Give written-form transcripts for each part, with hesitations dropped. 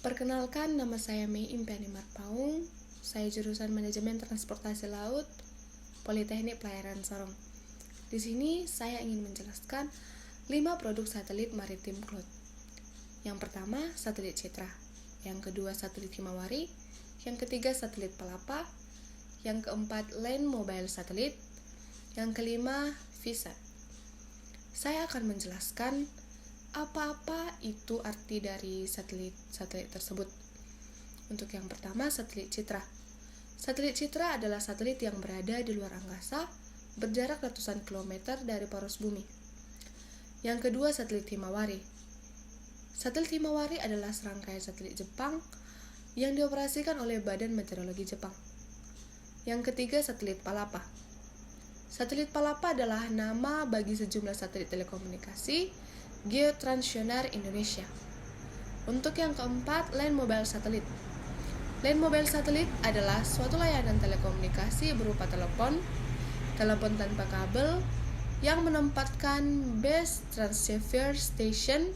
Perkenalkan, nama saya Mei Impiani Marpaung. Saya jurusan Manajemen Transportasi Laut, Politeknik Pelayaran Sorong. Di sini saya ingin menjelaskan 5 produk satelit maritim Cloud. Yang pertama, satelit Citra. Yang kedua, satelit Himawari. Yang ketiga, satelit Palapa. Yang keempat, Land Mobile Satelit. Yang kelima, VSAT. Saya akan menjelaskan apa-apa itu arti dari satelit tersebut. Untuk yang pertama, satelit Citra. Satelit Citra adalah satelit yang berada di luar angkasa, berjarak ratusan kilometer dari poros bumi. Yang kedua, satelit Himawari. Satelit Himawari adalah serangkaian satelit Jepang yang dioperasikan oleh Badan Meteorologi Jepang. Yang ketiga, satelit Palapa. Satelit Palapa adalah nama bagi sejumlah satelit telekomunikasi geotranssioner Indonesia. Untuk yang keempat, Land Mobile Satelit. Land Mobile Satelit adalah suatu layanan telekomunikasi berupa telepon tanpa kabel yang menempatkan Base Transceiver Station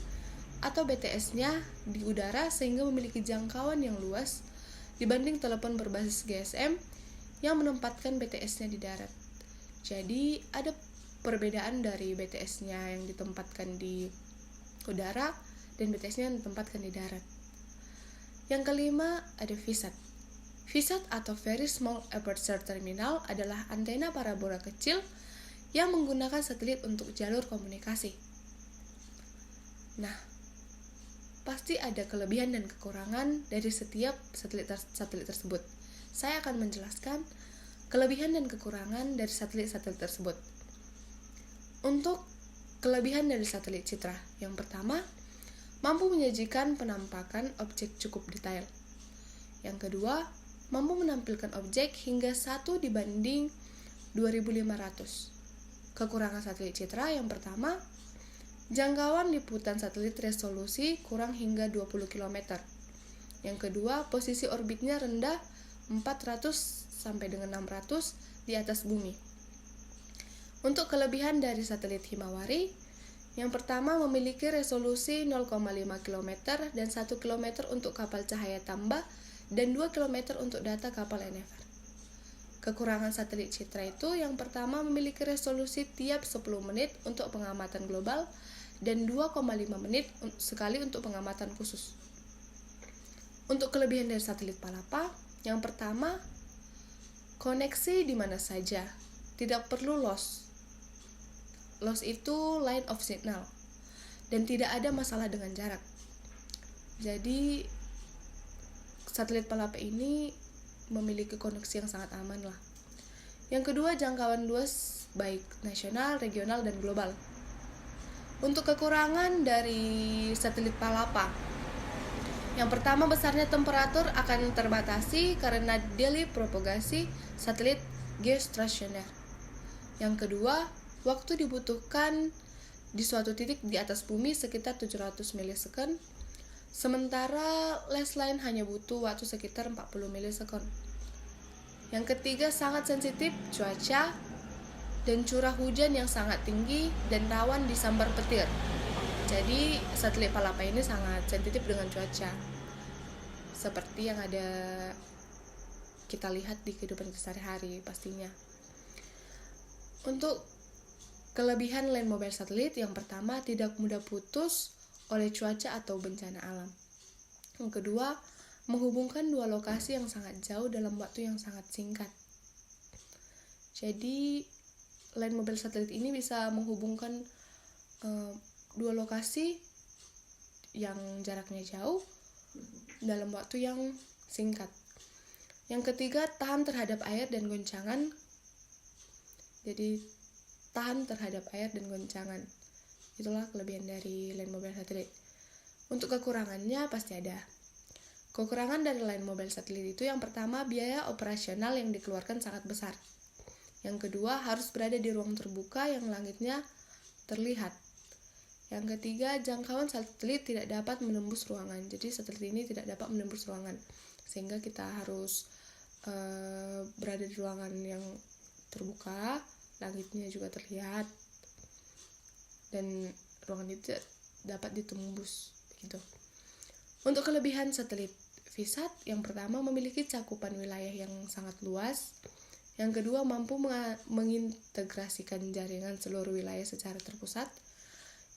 atau BTS-nya di udara sehingga memiliki jangkauan yang luas dibanding telepon berbasis GSM yang menempatkan BTS-nya di darat. Jadi ada perbedaan dari BTS-nya yang ditempatkan di udara dan BTS-nya yang ditempatkan di darat. Yang kelima, ada VSAT. VSAT atau Very Small Aperture Terminal adalah antena parabola kecil yang menggunakan satelit untuk jalur komunikasi. Nah, pasti ada kelebihan dan kekurangan dari setiap satelit tersebut. Saya akan menjelaskan kelebihan dan kekurangan dari satelit-satelit tersebut. Untuk kelebihan dari satelit Citra, yang pertama, mampu menyajikan penampakan objek cukup detail. Yang kedua, mampu menampilkan objek hingga 1:2500. Kekurangan satelit Citra yang pertama, jangkauan liputan satelit resolusi kurang hingga 20 km. Yang kedua, posisi orbitnya rendah 400 sampai dengan 600 di atas bumi. Untuk kelebihan dari satelit Himawari, yang pertama memiliki resolusi 0,5 km dan 1 km untuk kapal cahaya tambah dan 2 km untuk data kapal Endeavour. Kekurangan satelit Citra itu yang pertama memiliki resolusi tiap 10 menit untuk pengamatan global dan 2,5 menit sekali untuk pengamatan khusus. Untuk kelebihan dari satelit Palapa, yang pertama, koneksi di mana saja, tidak perlu loss. Loss itu line of signal dan tidak ada masalah dengan jarak. Jadi satelit Palapa ini memiliki koneksi yang sangat aman lah. Yang kedua, jangkauan luas baik nasional, regional, dan global. Untuk kekurangan dari satelit Palapa, yang pertama, besarnya temperatur akan terbatasi karena daily propagasi satelit geostasioner. Yang kedua, waktu dibutuhkan di suatu titik di atas bumi sekitar 700 milisekund, sementara last line hanya butuh waktu sekitar 40 milisekund. Yang ketiga, sangat sensitif cuaca dan curah hujan yang sangat tinggi dan rawan disambar petir. Jadi satelit Palapa ini sangat sensitif dengan cuaca, seperti yang ada kita lihat di kehidupan sehari-hari pastinya. Untuk kelebihan Land Mobile Satelit, yang pertama, tidak mudah putus oleh cuaca atau bencana alam. Yang kedua, menghubungkan dua lokasi yang sangat jauh dalam waktu yang sangat singkat. Jadi Land Mobile Satelit ini bisa menghubungkan dua lokasi yang jaraknya jauh dalam waktu yang singkat. Yang ketiga, tahan terhadap air dan goncangan. Jadi tahan terhadap air dan goncangan. Itulah kelebihan dari Land Mobile Satelit. Untuk kekurangannya pasti ada. Kekurangan dari Land Mobile Satelit itu yang pertama, biaya operasional yang dikeluarkan sangat besar. Yang kedua, harus berada di ruang terbuka yang langitnya terlihat. Yang ketiga, jangkauan satelit tidak dapat menembus ruangan. Jadi satelit ini tidak dapat menembus ruangan, sehingga kita harus berada di ruangan yang terbuka, langitnya juga terlihat, dan ruangan itu dapat ditembus begitu. Untuk kelebihan satelit VSAT, yang pertama memiliki cakupan wilayah yang sangat luas. Yang kedua, mampu mengintegrasikan jaringan seluruh wilayah secara terpusat.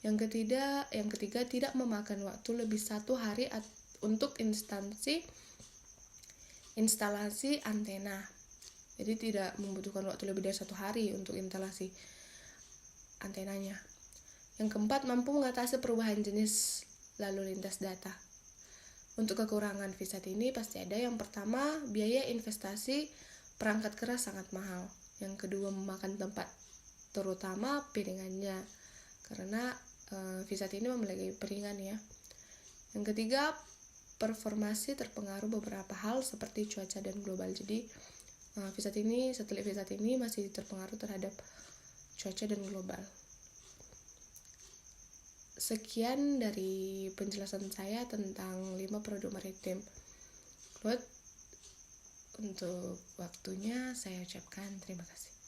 Yang ketiga tidak memakan waktu lebih 1 hari untuk instalasi antena. Jadi tidak membutuhkan waktu lebih dari 1 hari untuk instalasi antenanya. Yang keempat, mampu mengatasi perubahan jenis lalu lintas data. Untuk kekurangan VSAT ini pasti ada. Yang pertama, biaya investasi perangkat keras sangat mahal. Yang kedua, memakan tempat, terutama piringannya, karena VSAT ini memiliki piringan ya. Yang ketiga, performasi terpengaruh beberapa hal seperti cuaca dan global. Jadi satelit VSAT ini masih terpengaruh terhadap cuaca dan global. Sekian dari penjelasan saya tentang 5 produk maritim cloud. Untuk waktunya saya ucapkan terima kasih.